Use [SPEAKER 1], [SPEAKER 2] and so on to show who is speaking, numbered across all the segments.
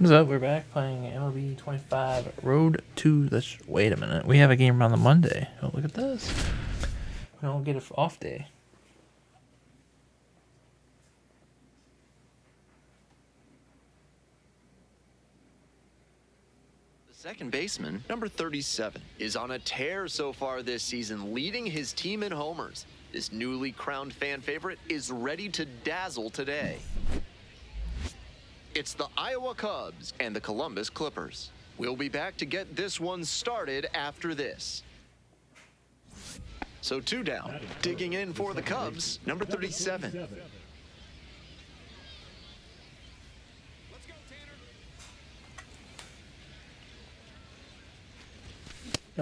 [SPEAKER 1] What's up? We're back playing MLB 25 Road to the... Wait a minute. We have a game on the Monday. Oh, look at this. We don't get an off day.
[SPEAKER 2] The second baseman, number 37, is on a tear so far this season, leading his team in homers. This newly crowned fan favorite is ready to dazzle today. It's the Iowa Cubs and the Columbus Clippers. We'll be back to get this one started after this. So 2 down. Digging in for the Cubs, number 37.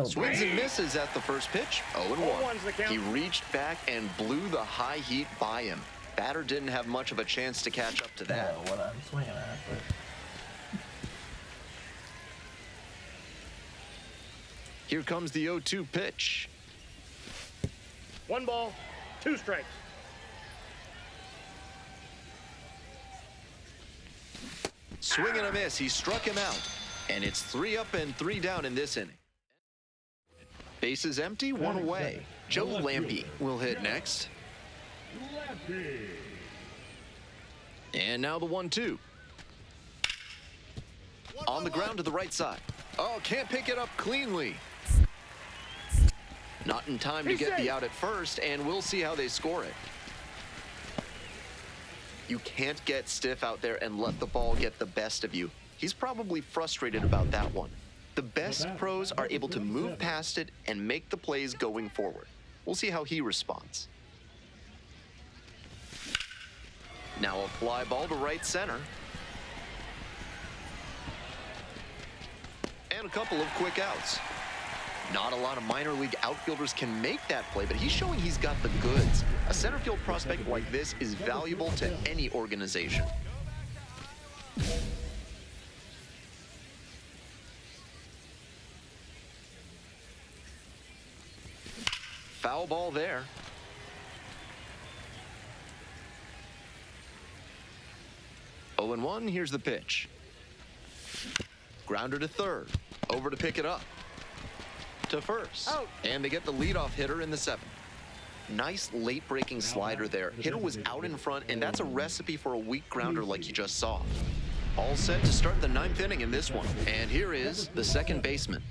[SPEAKER 2] Swings and misses at the first pitch, 0-1. He reached back and blew the high heat by him. Batter didn't have much of a chance to catch up to that.
[SPEAKER 1] What I'm swinging at, but...
[SPEAKER 2] Here comes the 0-2 pitch.
[SPEAKER 3] 1 ball, 2 strikes.
[SPEAKER 2] Swing and a miss. He struck him out. And it's 3 up and 3 down in this inning. Bases empty, 1 away. Joe Lampe will hit next. And now the 1-2. On the ground to the right side. Oh, can't pick it up cleanly. Not in time to get the out at first, and we'll see how they score it. You can't get stiff out there and let the ball get the best of you. He's probably frustrated about that one. The best pros are able to move past it and make the plays going forward. We'll see how he responds. Now a fly ball to right center. And a couple of quick outs. Not a lot of minor league outfielders can make that play, but he's showing he's got the goods. A center field prospect like this is valuable to any organization. Foul ball there. Oh, 0-1, here's the pitch. Grounder to third. Over to pick it up. To first. And they get the leadoff hitter in the 7th. Nice late-breaking slider there. Hitter was out in front, and that's a recipe for a weak grounder like you just saw. All set to start the 9th inning in this one. And here is the second baseman.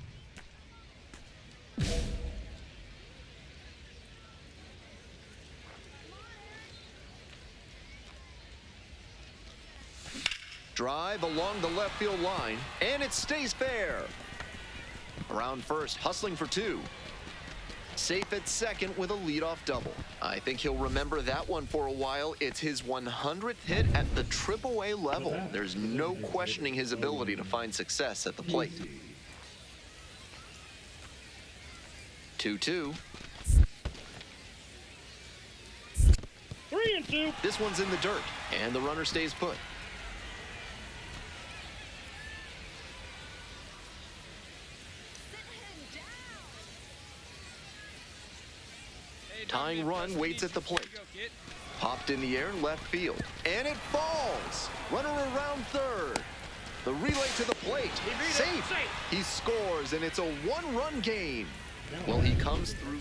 [SPEAKER 2] Drive along the left field line, and it stays fair. Around first, hustling for 2. Safe at second with a leadoff double. I think he'll remember that one for a while. It's his 100th hit at the AAA level. There's no questioning his ability to find success at the plate. 2-2.
[SPEAKER 3] 3-2.
[SPEAKER 2] This one's in the dirt, and the runner stays put. Tying run waits at the plate. Popped in the air, left field. And it falls. Runner around third. The relay to the plate. Safe. He scores, and it's a 1-run game. Well, he comes through.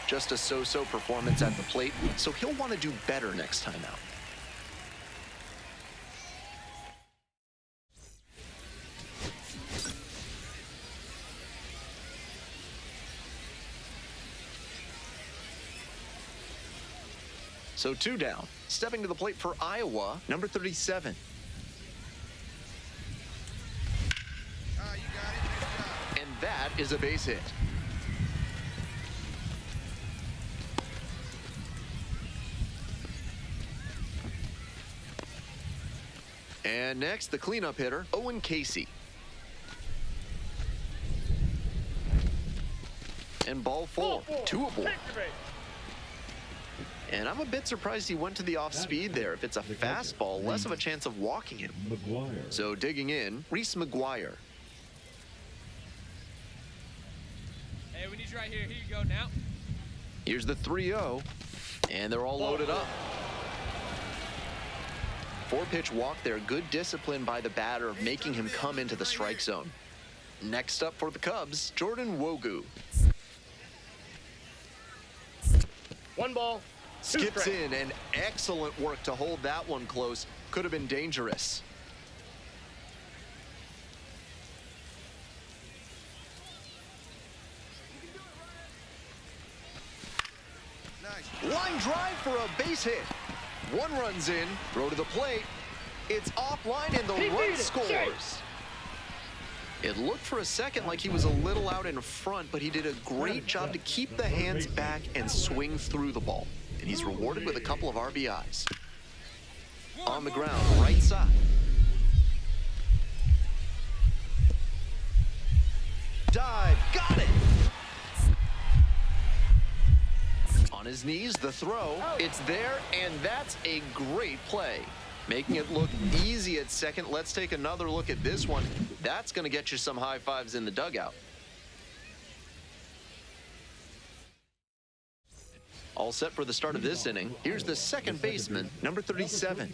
[SPEAKER 2] Just a so-so performance at the plate, so he'll want to do better next time out. So 2 down. Stepping to the plate for Iowa, number 37. And that is a base hit. And next, the cleanup hitter, Owen Casey. And ball 4, 2 aboard. And I'm a bit surprised he went to the off-speed there. If it's a fastball, less of a chance of walking him. So digging in, Reese McGuire.
[SPEAKER 4] Hey, we need you right here. Here you go now.
[SPEAKER 2] Here's the 3-0, and they're all loaded up. 4-pitch walk there. Good discipline by the batter, making him come into the strike zone. Next up for the Cubs, Jordan Wogu.
[SPEAKER 3] 1 ball, 2
[SPEAKER 2] Skips
[SPEAKER 3] strikes.
[SPEAKER 2] in, and excellent work to hold that one close. Could have been dangerous. Line drive for a base hit. 1 runs in, throw to the plate. It's offline, and the run scores. It looked for a second like he was a little out in front, but he did a great job to keep the hands back and swing through the ball. And he's rewarded with a couple of RBIs. On the ground, right side. Dive, got it! On his knees, the throw, it's there, and that's a great play. Making it look easy at second. Let's take another look at this one. That's going to get you some high fives in the dugout. All set for the start of this inning. Here's the second baseman, number 37.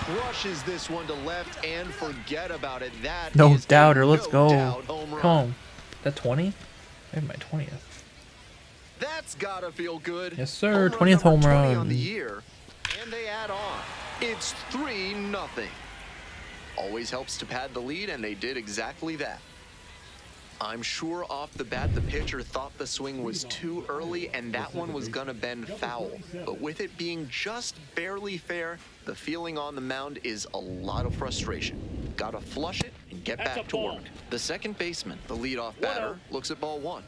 [SPEAKER 2] Crushes this one to left, and forget about it. That
[SPEAKER 1] No
[SPEAKER 2] is a
[SPEAKER 1] doubter. Let's
[SPEAKER 2] no
[SPEAKER 1] go.
[SPEAKER 2] doubt home run.
[SPEAKER 1] Come on. That 20? Maybe my 20th.
[SPEAKER 2] That's gotta feel good.
[SPEAKER 1] Yes, sir.
[SPEAKER 2] Home
[SPEAKER 1] 20th home
[SPEAKER 2] number 20
[SPEAKER 1] run.
[SPEAKER 2] on the year, and they add on. It's 3-0. Always helps to pad the lead, and they did exactly that. I'm sure off the bat the pitcher thought the swing was too early and that one was gonna bend foul. But with it being just barely fair, the feeling on the mound is a lot of frustration. Gotta flush it and get back to work. The second baseman, the leadoff batter, looks at ball 1.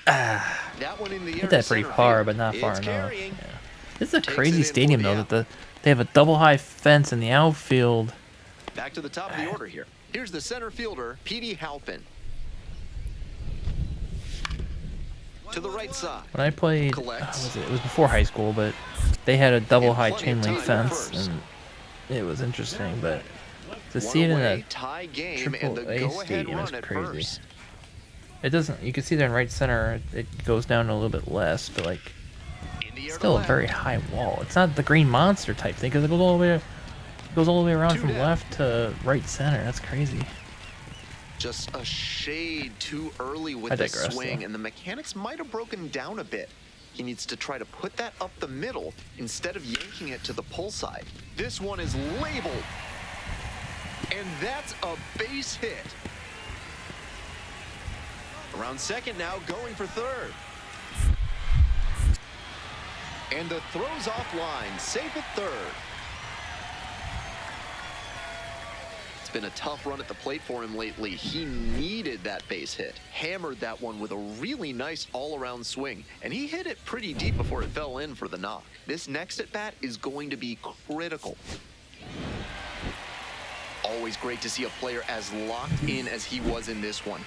[SPEAKER 2] That one in the air.
[SPEAKER 1] Hit that pretty
[SPEAKER 2] center
[SPEAKER 1] far,
[SPEAKER 2] field.
[SPEAKER 1] but not far
[SPEAKER 2] It's
[SPEAKER 1] enough.
[SPEAKER 2] carrying.
[SPEAKER 1] Yeah. This is a
[SPEAKER 2] Takes
[SPEAKER 1] crazy
[SPEAKER 2] it in
[SPEAKER 1] stadium,
[SPEAKER 2] for the
[SPEAKER 1] though,
[SPEAKER 2] out.
[SPEAKER 1] that they have a double high fence in the outfield.
[SPEAKER 2] Back to the top of the order here. Here's the center fielder, Petey Halpin. To the right side.
[SPEAKER 1] When I played,
[SPEAKER 2] Collects.
[SPEAKER 1] it was before high school, but they had a double
[SPEAKER 2] And
[SPEAKER 1] high
[SPEAKER 2] plenty
[SPEAKER 1] chain
[SPEAKER 2] of
[SPEAKER 1] link
[SPEAKER 2] time at
[SPEAKER 1] fence,
[SPEAKER 2] first.
[SPEAKER 1] and it was interesting. But to
[SPEAKER 2] One
[SPEAKER 1] see it in
[SPEAKER 2] away,
[SPEAKER 1] a
[SPEAKER 2] tie game, and the
[SPEAKER 1] Triple A
[SPEAKER 2] go-ahead
[SPEAKER 1] stadium
[SPEAKER 2] run
[SPEAKER 1] is
[SPEAKER 2] at
[SPEAKER 1] crazy.
[SPEAKER 2] first.
[SPEAKER 1] It doesn't. You can see there in right center, it goes down a little bit less, but like
[SPEAKER 2] In the air to
[SPEAKER 1] still a
[SPEAKER 2] left.
[SPEAKER 1] very high wall. It's not the Green Monster type thing because it goes all the way around
[SPEAKER 2] Two
[SPEAKER 1] from
[SPEAKER 2] down.
[SPEAKER 1] left to right center. That's crazy.
[SPEAKER 2] Just a shade too early with
[SPEAKER 1] I
[SPEAKER 2] the
[SPEAKER 1] digress,
[SPEAKER 2] swing,
[SPEAKER 1] though.
[SPEAKER 2] and the mechanics might have broken down a bit. He needs to try to put that up the middle instead of yanking it to the pull side. This one is labeled, and that's a base hit. Around second now, going for third. And the throw's offline, safe at third. It's been a tough run at the plate for him lately. He needed that base hit. Hammered that one with a really nice all-around swing. And he hit it pretty deep before it fell in for the knock. This next at-bat is going to be critical. Always great to see a player as locked in as he was in this one.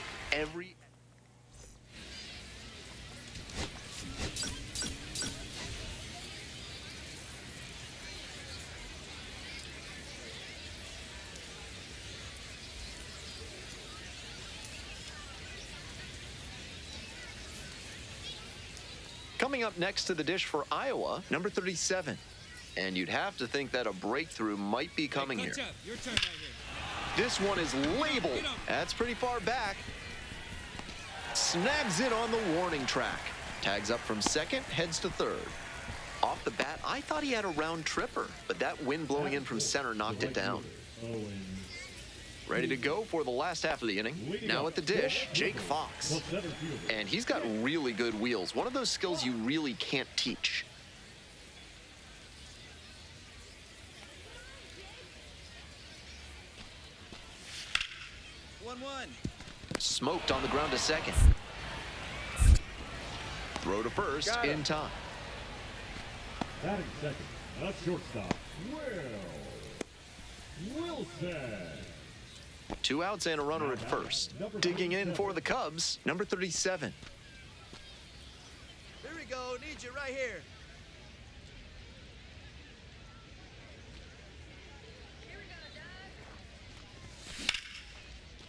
[SPEAKER 2] Coming up next to the dish for Iowa, number 37. And you'd have to think that a breakthrough might be coming here.
[SPEAKER 4] Your turn right here.
[SPEAKER 2] This one is labeled. That's pretty far back. Snags it on the warning track. Tags up from second, heads to third. Off the bat, I thought he had a round tripper, but that wind blowing in from center knocked it down. Ready to go for the last half of the inning. Now at the dish, Jake Fox. And he's got really good wheels. One of those skills you really can't teach. Smoked on the ground to second. Throw to first in time.
[SPEAKER 5] Batting second, a shortstop, Wilson.
[SPEAKER 2] 2 outs and a runner at first. Digging in for the Cubs, number 37.
[SPEAKER 3] Here we go. Need you right here.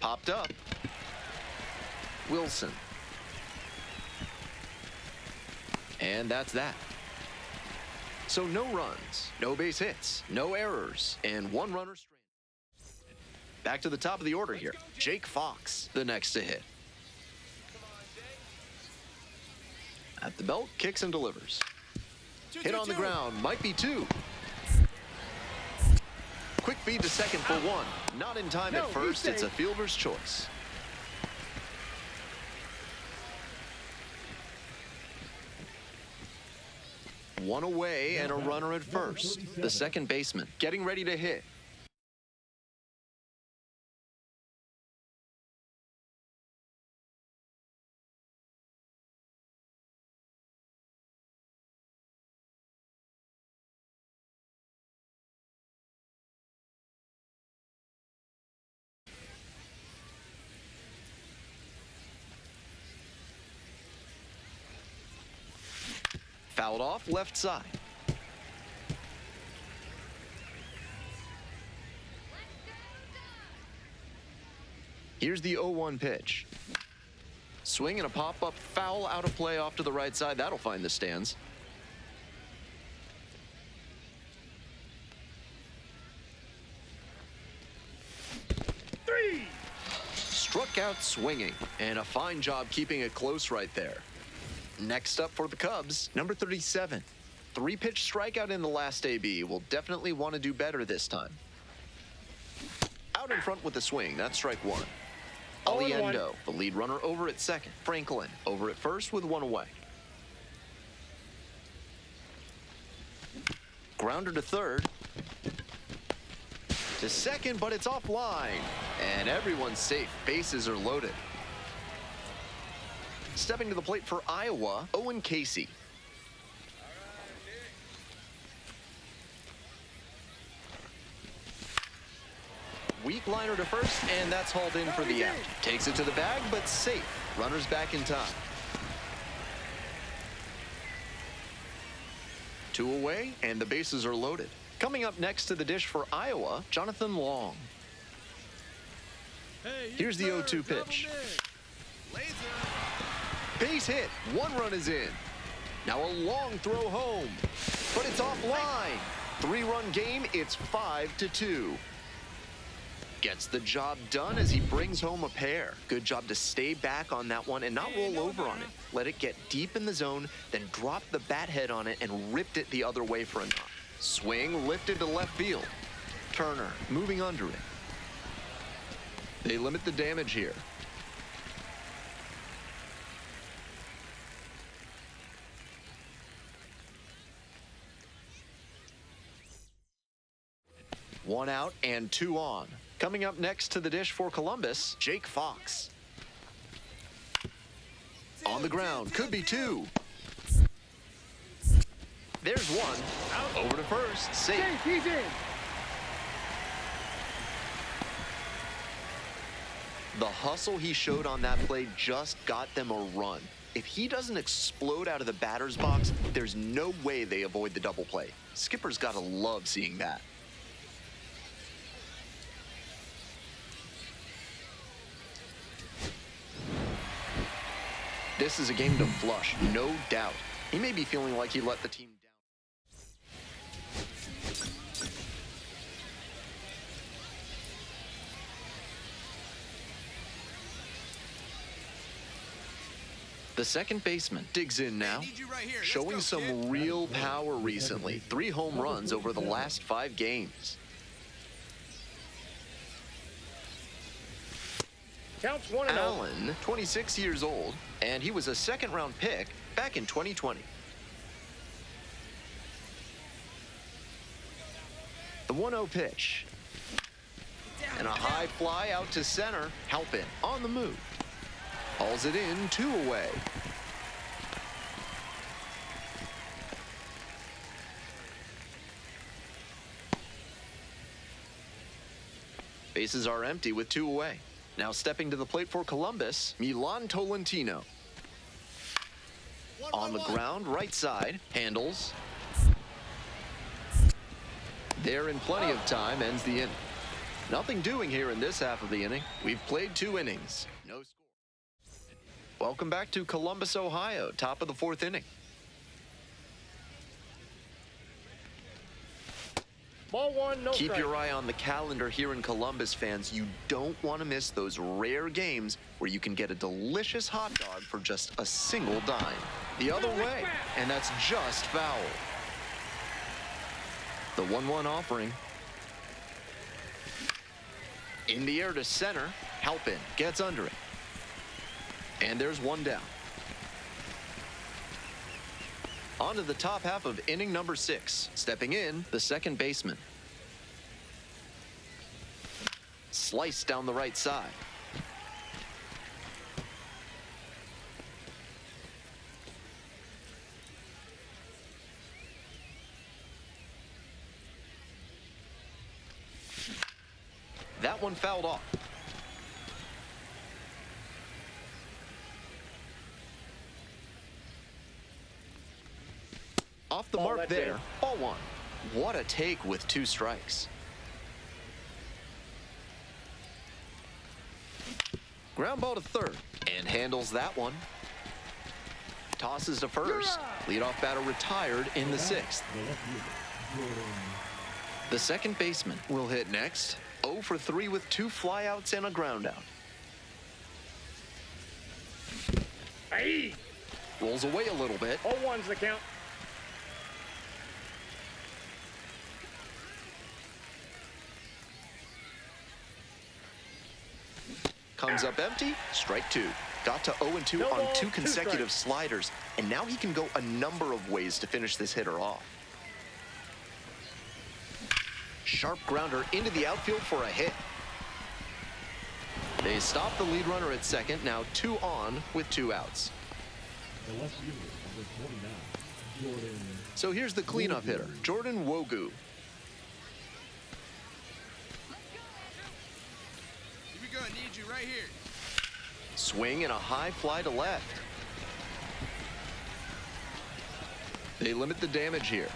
[SPEAKER 2] Popped up. Wilson. And that's that. So no runs, no base hits, no errors, and 1 runner stranded. Back to the top of the order here. Jake Fox, the next to hit. At the belt, kicks and delivers. Hit on the ground, might be 2. Quick feed to second for 1. Not in time at first, it's a fielder's choice. One away and a runner at first. The second baseman getting ready to hit. Fouled off left side. Here's the 0-1 pitch. Swing and a pop-up foul out of play off to the right side. That'll find the stands. Struck out swinging, and a fine job keeping it close right there. Next up for the Cubs, number 37. 3-pitch strikeout in the last AB. Will definitely want to do better this time. Out in front with a swing. That's strike 1. Aliendo, the lead runner, over at second. Franklin over at first with 1 away. Grounder to third. To second, but it's offline. And everyone's safe. Bases are loaded. Stepping to the plate for Iowa, Owen Casey. Weak liner to first, and that's hauled in for the out. Takes it to the bag, but safe. Runners back in time. 2 away, and the bases are loaded. Coming up next to the dish for Iowa, Jonathan Long. Here's the 0-2 pitch. Base hit. 1 run is in. Now a long throw home, but it's offline. 3-run game. It's 5-2. Gets the job done as he brings home a pair. Good job to stay back on that one and not roll over on it. Let it get deep in the zone, then drop the bat head on it and ripped it the other way for a knock. Swing lifted to left field. Turner moving under it. They limit the damage here. One out and 2 on. Coming up next to the dish for Columbus, Jake Fox. On the ground, could be 2. There's 1. Over to first, safe.
[SPEAKER 3] He's in.
[SPEAKER 2] The hustle he showed on that play just got them a run. If he doesn't explode out of the batter's box, there's no way they avoid the double play. Skipper's gotta love seeing that. This is a game to flush, no doubt. He may be feeling like he let the team down. The second baseman digs in now, showing some real power recently. 3 home runs over the last 5 games.
[SPEAKER 3] Counts 1-0.
[SPEAKER 2] Allen, 26 years old, and he was a second-round pick back in 2020. The 1-0 pitch. And a high fly out to center. Halpin on the move. Hauls it in, 2 away. Bases are empty with 2 away. Now stepping to the plate for Columbus, Milan Tolentino. On the ground, right side, handles. There in plenty of time, ends the inning. Nothing doing here in this half of the inning. We've played 2 innings. No score. Welcome back to Columbus, Ohio, top of the 4th inning.
[SPEAKER 3] Ball 1, no
[SPEAKER 2] Keep
[SPEAKER 3] strike.
[SPEAKER 2] your eye on the calendar here in Columbus, fans. You don't want to miss those rare games where you can get a delicious hot dog for just a single dime. The other way, and that's just foul. The 1-1 offering. In the air to center. Halpin gets under it. And there's 1 down. On to the top half of inning number 6. Stepping in, the second baseman. Sliced down the right side. That one fouled off. Off the mark there. Ball 1. What a take with 2 strikes. Ground ball to third and handles that one. Tosses to first. Leadoff batter retired in the 6th. The second baseman will hit next. 0 for 3 with 2 flyouts and a ground out.
[SPEAKER 3] Hey!
[SPEAKER 2] Rolls away a little bit.
[SPEAKER 3] 0-1's the count.
[SPEAKER 2] Comes up empty. Strike 2. Got to 0-2
[SPEAKER 3] No
[SPEAKER 2] on
[SPEAKER 3] ball,
[SPEAKER 2] 2
[SPEAKER 3] 2
[SPEAKER 2] consecutive sliders, and now he can go a number of ways to finish this hitter off. Sharp grounder into the outfield for a hit. They stop the lead runner at second, now 2 on with 2 outs.
[SPEAKER 5] The left fielder, number 29, Jordan.
[SPEAKER 2] So here's the cleanup hitter, Jordan Wogu.
[SPEAKER 4] Here we go. I need you right here.
[SPEAKER 2] Swing and a high fly to left. They limit the damage here.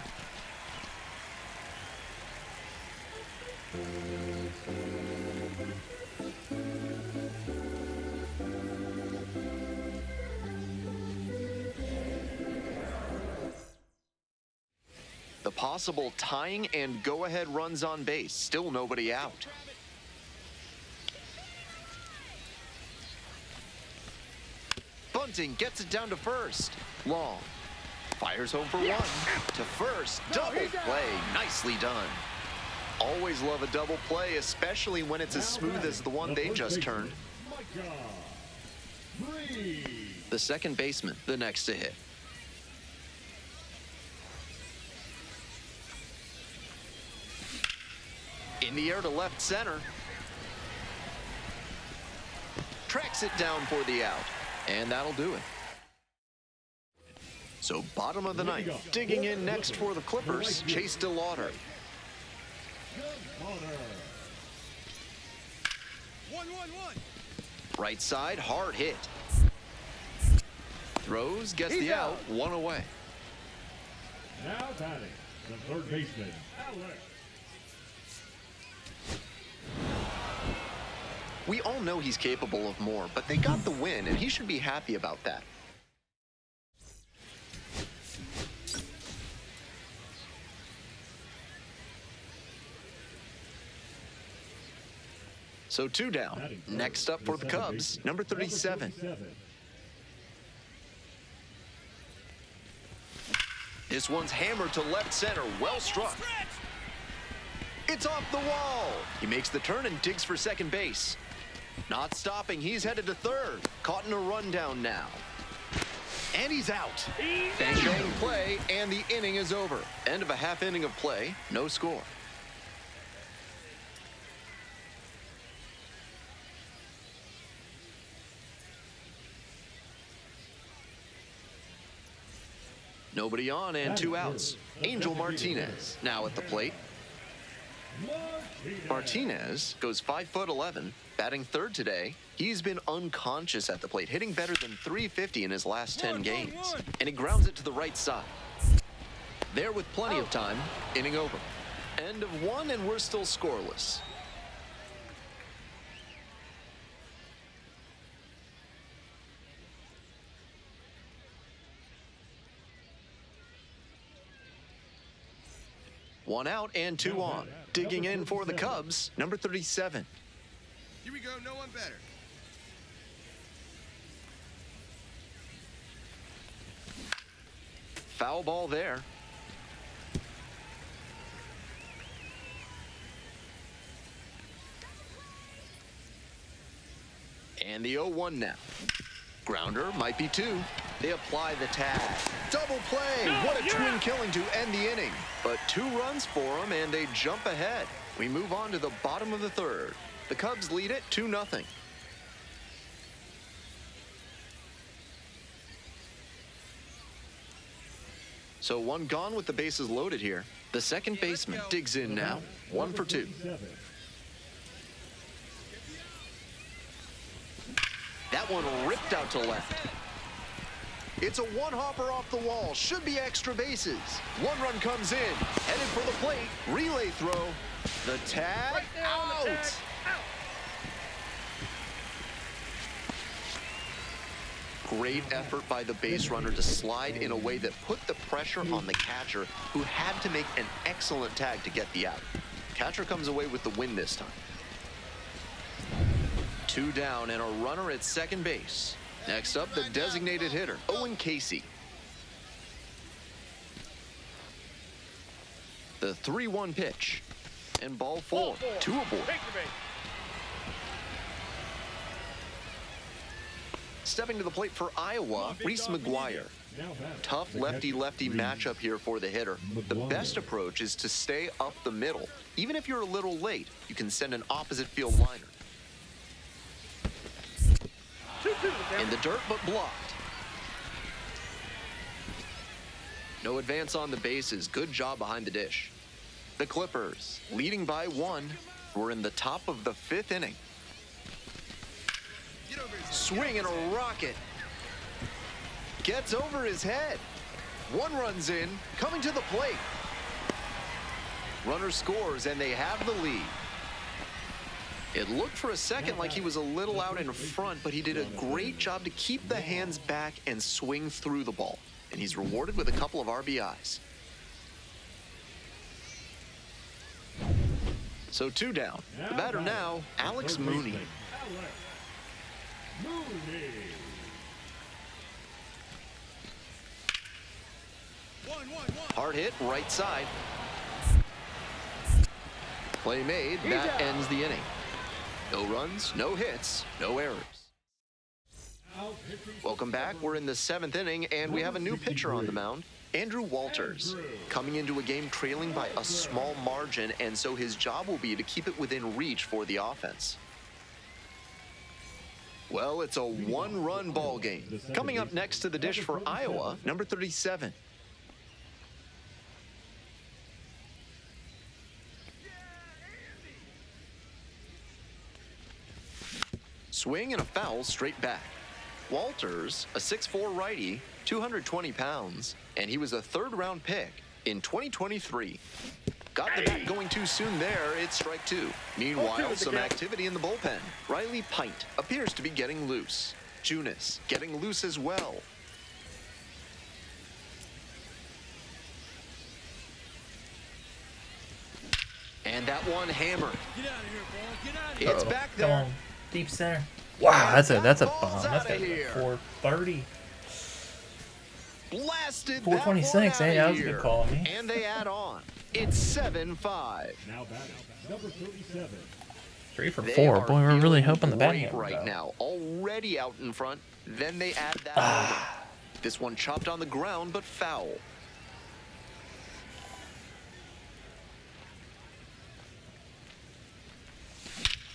[SPEAKER 2] The possible tying and go-ahead runs on base. Still nobody out. Bunting gets it down to first. Long. Fires home for 1. To first. Double play. Nicely done. Always love a double play, especially when it's as smooth as the one they just turned. The second baseman, the next to hit. In the air to left center. Tracks it down for the out. And that'll do it. So bottom of the 9th. Digging in next for the Clippers, Chase DeLauder.
[SPEAKER 4] 1-1-1.
[SPEAKER 2] Right side, hard hit. Throws, gets the out, 1 away.
[SPEAKER 5] Now batting, the third baseman, Alex.
[SPEAKER 2] We all know he's capable of more, but they got the win, and he should be happy about that. So 2 down. Next up for the Cubs, number 37. This one's hammered to left center, well struck. It's off the wall. He makes the turn and digs for second base. Not stopping, he's headed to third. Caught in a rundown now. And he's out. Bang bang play, and the inning is over. End of a half inning of play, no score. Nobody on and 2 outs. Angel Martinez now at the plate.
[SPEAKER 5] Martinez.
[SPEAKER 2] Martinez goes 5'11", batting third today. He's been unconscious at the plate, hitting better than .350 in his last 10 games. And he grounds it to the right side. There with plenty of time, inning over. End of one, and we're still scoreless. One out and two on. Digging in for the Cubs, number 37.
[SPEAKER 6] Here we go, no one better.
[SPEAKER 2] Foul ball there. And the 0-1 now. Grounder might be two. They apply the tag. Double play. What a twin killing to end the inning. But 2 runs for them, and they jump ahead. We move on to the bottom of the third. The Cubs lead it 2-0. So one gone with the bases loaded here. The second baseman digs in now. 1 for 2. That one ripped out to left. It's a one-hopper off the wall. Should be extra bases. 1 run comes in. Headed for the plate. Relay throw. The tag.
[SPEAKER 3] Right there on the tag. Out.
[SPEAKER 2] Great effort by the base runner to slide in a way that put the pressure on the catcher, who had to make an excellent tag to get the out. Catcher comes away with the win this time. 2 down and a runner at second base. Next up, the designated hitter, Owen Casey. The 3-1 pitch. And ball 4. 2 aboard.
[SPEAKER 3] Take the bait.
[SPEAKER 2] Stepping to the plate for Iowa, Reese McGuire. Tough lefty-lefty matchup here for the hitter. The best approach is to stay up the middle. Even if you're a little late, you can send an opposite field liner.
[SPEAKER 3] 2-2.
[SPEAKER 2] In the dirt, but blocked. No advance on the bases. Good job behind the dish. The Clippers, leading by 1, we're in the top of the 5th inning. Swing and a rocket. Gets over his head. 1 runs in, coming to the plate. Runner scores, and they have the lead. It looked for a second like he was a little out in front, but he did a great job to keep the hands back and swing through the ball. And he's rewarded with a couple of RBIs. So 2 down. The batter now, Alex Mooney. Hard hit, right side. Play made, that ends the inning. No runs, no hits, no errors. Welcome back. We're in the 7th inning, and we have a new pitcher on the mound, Andrew Walters, coming into a game trailing by a small margin, and so his job will be to keep it within reach for the offense. Well, it's a 1-run ball game. Coming up next to the dish for Iowa, number 37. Swing and a foul straight back. Walters, a 6'4" righty, 220 pounds, and he was a 3rd-round pick in 2023. Got the bat going too soon there. It's strike 2. Meanwhile, some activity in the bullpen. Riley Pint appears to be getting loose. Junis getting loose as well. And that one hammered.
[SPEAKER 6] Get out of here, ball. Get out of here.
[SPEAKER 2] It's back
[SPEAKER 1] Come
[SPEAKER 2] there.
[SPEAKER 1] on, deep center. Wow, that's a bomb. That's
[SPEAKER 2] Ball's
[SPEAKER 1] got
[SPEAKER 2] outta here.
[SPEAKER 1] 430.
[SPEAKER 2] Blasted
[SPEAKER 1] 426,
[SPEAKER 2] that one
[SPEAKER 1] hey, that
[SPEAKER 2] outta
[SPEAKER 1] was a good
[SPEAKER 2] here.
[SPEAKER 1] call on me.
[SPEAKER 2] And they add on. It's 7-5.
[SPEAKER 5] Now batting, number 37.
[SPEAKER 1] 3 for
[SPEAKER 2] They
[SPEAKER 1] 4.
[SPEAKER 2] are
[SPEAKER 1] Boy, we're really
[SPEAKER 2] feeling
[SPEAKER 1] hoping the batting
[SPEAKER 2] great
[SPEAKER 1] would
[SPEAKER 2] right
[SPEAKER 1] go.
[SPEAKER 2] now. Already out in front. Then they add that over. This one chopped on the ground, but foul.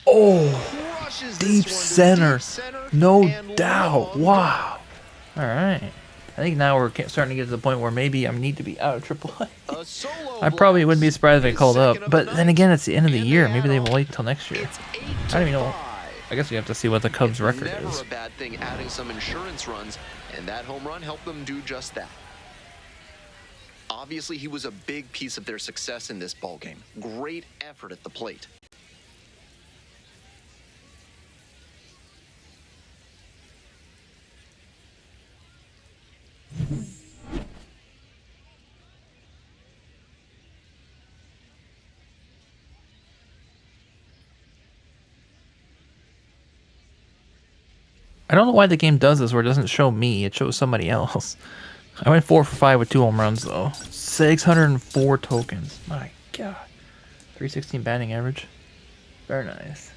[SPEAKER 1] Oh,
[SPEAKER 2] Crushes
[SPEAKER 1] deep
[SPEAKER 2] this one to
[SPEAKER 1] center.
[SPEAKER 2] deep center
[SPEAKER 1] No
[SPEAKER 2] and
[SPEAKER 1] doubt.
[SPEAKER 2] long
[SPEAKER 1] Wow. All right. I think now we're starting to get to the point where maybe I need to be out of AAA.
[SPEAKER 2] A solo
[SPEAKER 1] I probably wouldn't be
[SPEAKER 2] blast.
[SPEAKER 1] surprised if they
[SPEAKER 2] His
[SPEAKER 1] called up.
[SPEAKER 2] second of
[SPEAKER 1] But
[SPEAKER 2] the
[SPEAKER 1] then
[SPEAKER 2] night.
[SPEAKER 1] again, it's the end of the
[SPEAKER 2] And
[SPEAKER 1] year.
[SPEAKER 2] they
[SPEAKER 1] Maybe they
[SPEAKER 2] add
[SPEAKER 1] will
[SPEAKER 2] on.
[SPEAKER 1] wait till next year.
[SPEAKER 2] It's 8
[SPEAKER 1] I don't even know.
[SPEAKER 2] 5.
[SPEAKER 1] I guess we have to see what the Cubs' record
[SPEAKER 2] Never
[SPEAKER 1] is.
[SPEAKER 2] a bad thing adding some insurance runs, and that home run helped them do just that. Obviously, he was a big piece of their success in this ballgame. Great effort at the plate.
[SPEAKER 1] I don't know why the game does this where it doesn't show me. It shows somebody else. I went 4 for 5 with 2 home runs, though. 604 tokens. My God. 316 batting average. Very nice.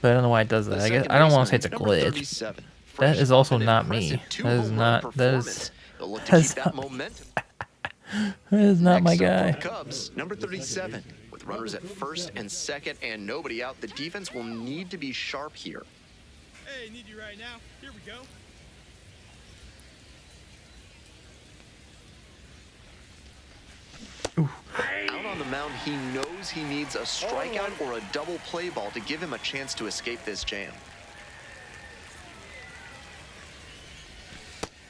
[SPEAKER 1] But I don't know why it does that.
[SPEAKER 2] The
[SPEAKER 1] I guess
[SPEAKER 2] second
[SPEAKER 1] I don't want to say
[SPEAKER 2] baseman
[SPEAKER 1] it's a
[SPEAKER 2] is number
[SPEAKER 1] glitch.
[SPEAKER 2] 37.
[SPEAKER 1] That
[SPEAKER 2] Fresh
[SPEAKER 1] is also
[SPEAKER 2] off an
[SPEAKER 1] not me.
[SPEAKER 2] impressive
[SPEAKER 1] That is
[SPEAKER 2] two-home run
[SPEAKER 1] not. That is.
[SPEAKER 2] performance. They'll look to
[SPEAKER 1] That's
[SPEAKER 2] keep that
[SPEAKER 1] not,
[SPEAKER 2] momentum.
[SPEAKER 1] that is not my
[SPEAKER 2] Next up
[SPEAKER 1] guy.
[SPEAKER 2] for the Cubs, number 37. With runners at first and second and nobody out, the defense will need to be sharp here.
[SPEAKER 6] Hey, need you right now. Here we go.
[SPEAKER 2] Out on the mound, he knows he needs a strikeout or a double play ball to give him a chance to escape this jam.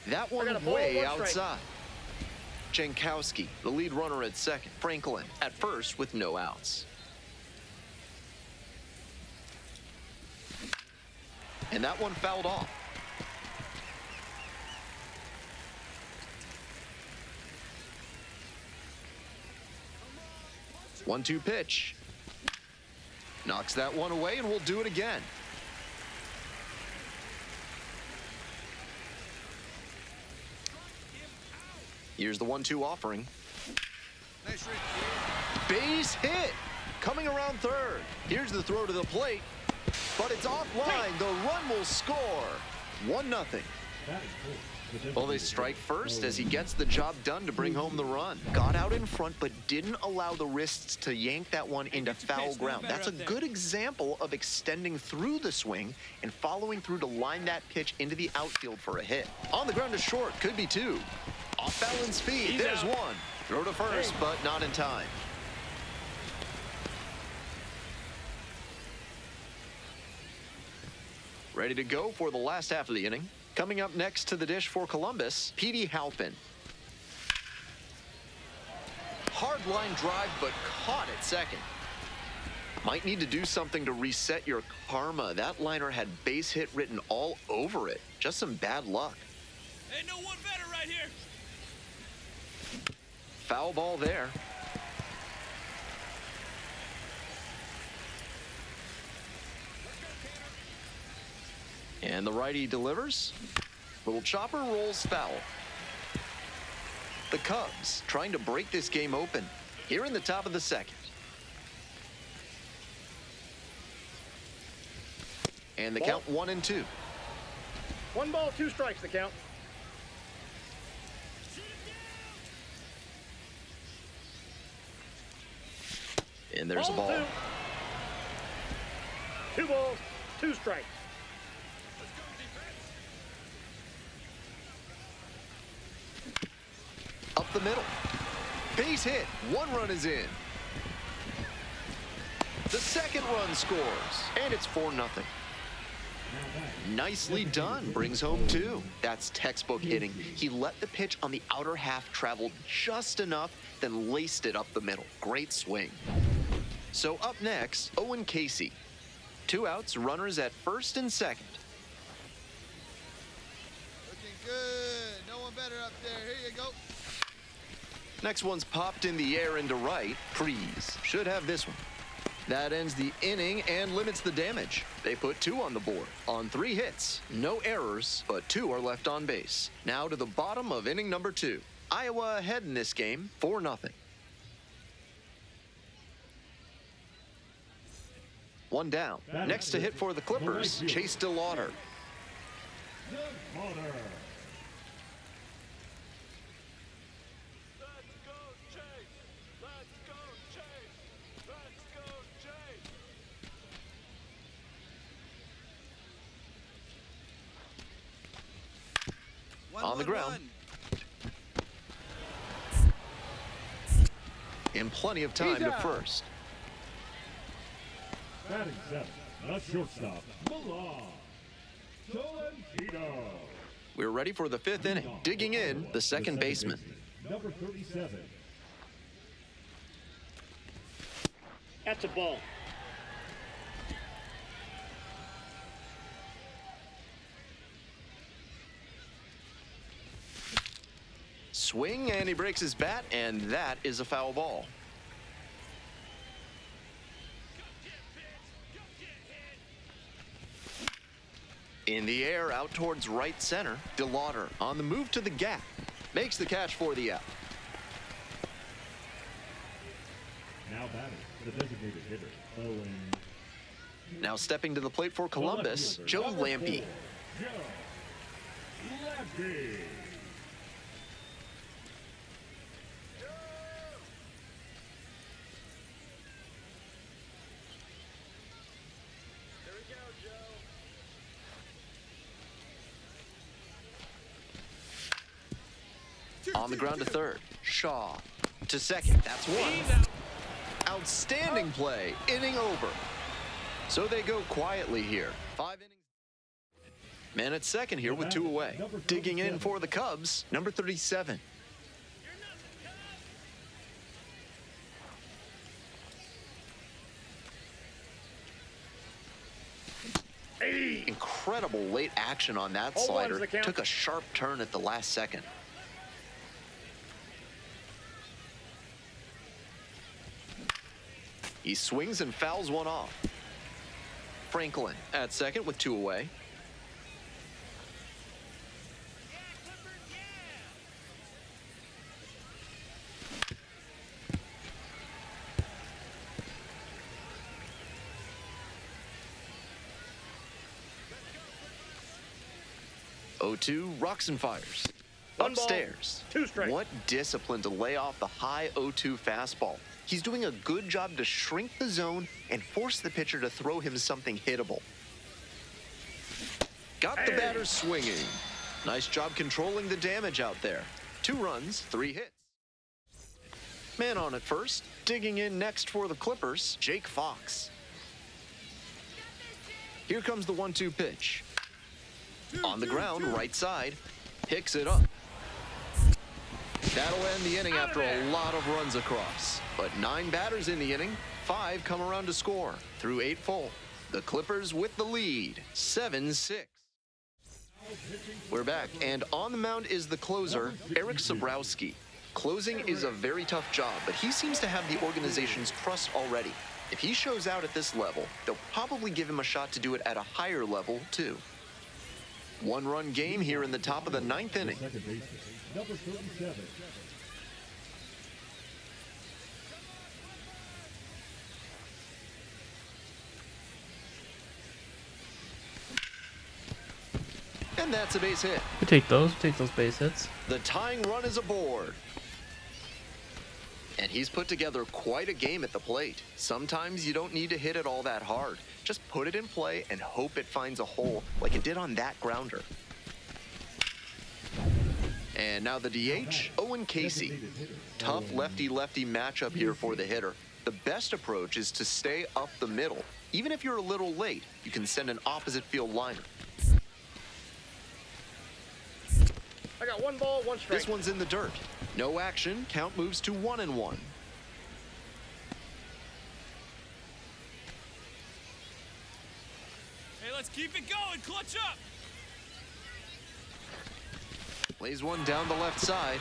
[SPEAKER 2] That one
[SPEAKER 3] got a ball,
[SPEAKER 2] way
[SPEAKER 3] 1 strike.
[SPEAKER 2] outside. Jankowski, the lead runner at second. Franklin at first with no outs. And that one fouled off. One-two pitch. Knocks that one away, and we'll do it again. Here's the 1-2 offering.
[SPEAKER 6] Nice read.
[SPEAKER 2] Base hit. Coming around third. Here's the throw to the plate. But it's offline. The run will score. 1-0.
[SPEAKER 5] That is cool.
[SPEAKER 2] Well, they strike first as he gets the job done to bring home the run. Got out in front, but didn't allow the wrists to yank that one into foul ground. That's a good example of extending through the swing and following through to line that pitch into the outfield for a hit. On the ground to short, could be 2. Off balance speed, there's 1. Throw to first, but not in time. Ready to go for the last half of the inning. Coming up next to the dish for Columbus, Petey Halpin. Hard line drive, but caught at second. Might need to do something to reset your karma. That liner had base hit written all over it. Just some bad luck.
[SPEAKER 4] Ain't no one better right here.
[SPEAKER 2] Foul ball there. And the righty delivers. Little chopper rolls foul. The Cubs trying to break this game open here in the top of the second. And the count 1-2.
[SPEAKER 3] 1 ball, 2 strikes, the count.
[SPEAKER 2] And there's a ball.
[SPEAKER 3] 2 balls, 2 strikes.
[SPEAKER 2] Up the middle. Base hit. 1 run is in. The second run scores. And it's 4-0. Nicely done. Brings home 2. That's textbook hitting. He let the pitch on the outer half travel just enough, then laced it up the middle. Great swing. So up next, Owen Casey. 2 outs, runners at first and second.
[SPEAKER 6] Looking good. No one better up there. Here you go.
[SPEAKER 2] Next one's popped in the air into right. Freeze. Should have this one. That ends the inning and limits the damage. They put 2 on the board on 3 hits. No errors, but 2 are left on base. Now to the bottom of inning number 2. Iowa ahead in this game, 4-0. 1 down. Next to hit for the Clippers, Chase DeLauder.
[SPEAKER 5] Order.
[SPEAKER 2] On the ground. And plenty of time to first.
[SPEAKER 5] Batting seventh, the shortstop, Milan. Tolentino.
[SPEAKER 2] We're ready for the fifth inning. Digging in, the second baseman.
[SPEAKER 5] Number 37.
[SPEAKER 3] That's a ball.
[SPEAKER 2] Swing, and he breaks his bat, and that is a foul ball. In the air, out towards right center, DeLauder on the move to the gap. Makes the catch for the out.
[SPEAKER 5] Now batting, the designated hitter, Owen.
[SPEAKER 2] Now stepping to the plate for Columbus, Joe Lampe.
[SPEAKER 5] Joe Lampe.
[SPEAKER 3] There we go, Joe.
[SPEAKER 2] On the ground to third, Shaw. To second, that's one. Outstanding play, inning over. So they go quietly here. 5 innings. Man at second here with 2 away. Digging in for the Cubs, number 37. Incredible late action on that
[SPEAKER 3] 0-1's
[SPEAKER 2] slider.
[SPEAKER 3] the count.
[SPEAKER 2] Took a sharp turn at the last second. He swings and fouls one off. Franklin at second with 2 away. O2 rocks and fires.
[SPEAKER 3] One ball,
[SPEAKER 2] Upstairs.
[SPEAKER 3] 2 strikes.
[SPEAKER 2] What discipline to lay off the high 0-2 fastball. He's doing a good job to shrink the zone and force the pitcher to throw him something hittable. Got the batter swinging. Nice job controlling the damage out there. 2 runs, 3 hits. Man on at first. Digging in next for the Clippers, Jake Fox. Here comes the 1-2 pitch. On the ground, right side. Picks it up. That'll end the inning after a lot of runs across. But 9 batters in the inning, 5 come around to score. Through 8 full. The Clippers with the lead, 7-6. We're back, and on the mound is the closer, Eric Sabrowski. Closing is a very tough job, but he seems to have the organization's trust already. If he shows out at this level, they'll probably give him a shot to do it at a higher level, too. 1-run game here in the top of the 9th inning.
[SPEAKER 5] Second baseman, number 37.
[SPEAKER 2] And that's a base hit.
[SPEAKER 1] We take those base hits.
[SPEAKER 2] The tying run is aboard. And he's put together quite a game at the plate. Sometimes you don't need to hit it all that hard. Just put it in play and hope it finds a hole like it did on that grounder. And now the DH, Owen Casey. Tough lefty-lefty matchup here for the hitter. The best approach is to stay up the middle. Even if you're a little late, you can send an opposite field liner.
[SPEAKER 3] I got 1 ball, 1 strike.
[SPEAKER 2] This one's in the dirt. No action. Count moves to 1-1.
[SPEAKER 4] Hey, let's keep it going. Clutch up.
[SPEAKER 2] Plays one down the left side.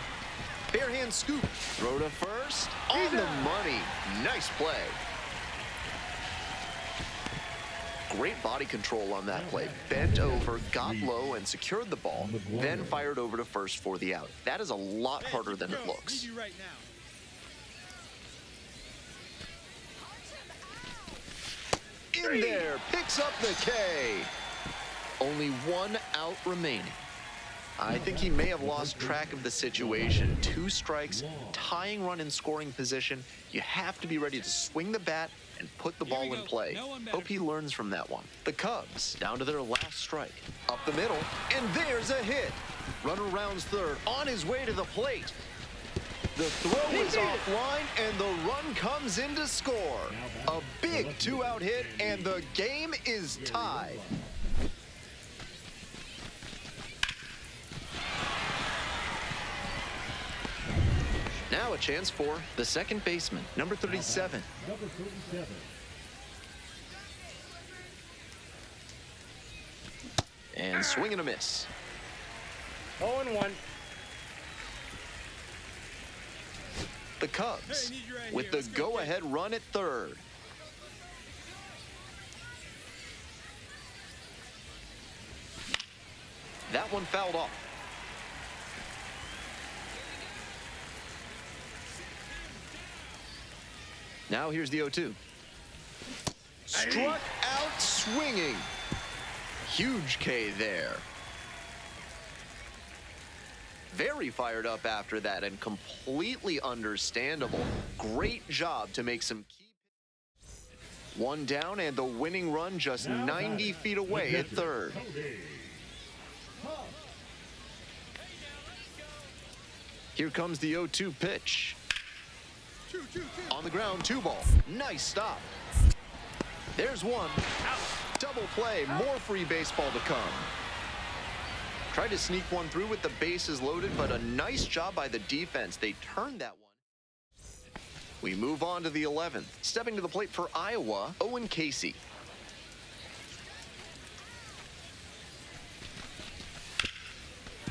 [SPEAKER 2] Bare hand scoop. Throw to first. On the money. Nice play. Great body control on that play. Bent over, got low, and secured the ball. Then fired over to first for the out. That is a lot harder than it looks.
[SPEAKER 4] Need you right now.
[SPEAKER 2] In there. Picks up the K. Only 1 out remaining. I think he may have lost track of the situation. 2 strikes, tying run in scoring position. You have to be ready to swing the bat and put the
[SPEAKER 4] Here we
[SPEAKER 2] ball in
[SPEAKER 4] go.
[SPEAKER 2] play.
[SPEAKER 4] No one better.
[SPEAKER 2] Hope he learns from that one. The Cubs down to their last strike. Up the middle, and there's a hit. Runner rounds third, on his way to the plate. The throw is offline, and the run comes in to score. A big two-out hit, and the game is tied. Now a chance for the second baseman, number 37.
[SPEAKER 5] Number 37.
[SPEAKER 2] And swing and a miss.
[SPEAKER 3] 0-1.
[SPEAKER 2] The Cubs
[SPEAKER 4] Hey, need you right
[SPEAKER 2] with
[SPEAKER 4] here.
[SPEAKER 2] the
[SPEAKER 4] Let's go get it.
[SPEAKER 2] go-ahead run at third. That one fouled off. Now here's the 0-2. Struck out swinging. Huge K there. Very fired up after that and completely understandable. Great job to make some key. One down and the winning run just 90 feet away at third. Here comes the 0-2 pitch. On the ground, 2 ball. Nice stop. There's one. Double play, more free baseball to come. Tried to sneak one through with the bases loaded, but a nice job by the defense. They turned that one. We move on to the 11th. Stepping to the plate for Iowa, Owen Casey.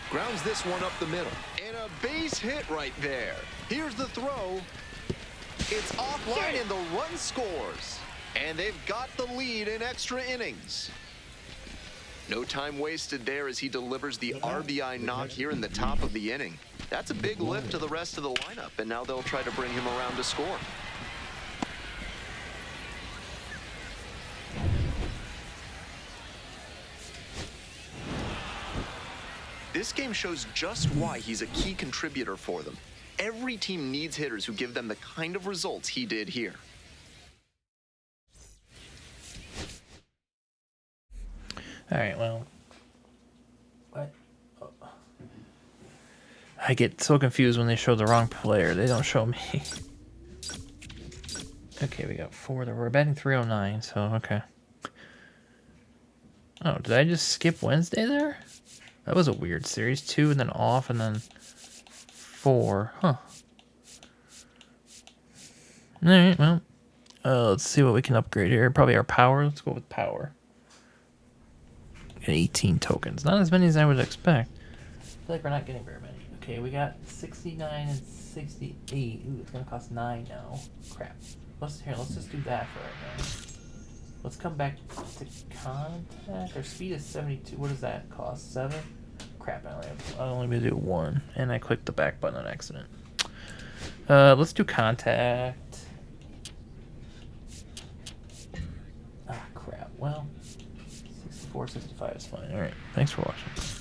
[SPEAKER 2] Grounds this one up the middle. And a base hit right there. Here's the throw. It's offline and the run scores. And they've got the lead in extra innings. No time wasted there as he delivers the RBI knock here in the top of the inning. That's a big lift to the rest of the lineup, and now they'll try to bring him around to score. This game shows just why he's a key contributor for them. Every team needs hitters who give them the kind of results he did here.
[SPEAKER 1] All right, well, what? Oh. I get so confused when they show the wrong player. They don't show me. Okay, we got 4. We're batting 309, so okay. Oh, did I just skip Wednesday there? That was a weird series. 2 and then off and then 4. Huh. All right, well, let's see what we can upgrade here. Probably our power. Let's go with power. 18 tokens. Not as many as I would expect. I feel like we're not getting very many. Okay, we got 69 and 68. Ooh, it's gonna cost 9 now. Crap. Let's just do that for right now. Let's come back to contact. Our speed is 72. What does that cost? 7? Crap, I only gonna do 1. And I clicked the back button on accident. Let's do contact. Ah, crap. Well, 64, 65 is fine. Alright, thanks for watching.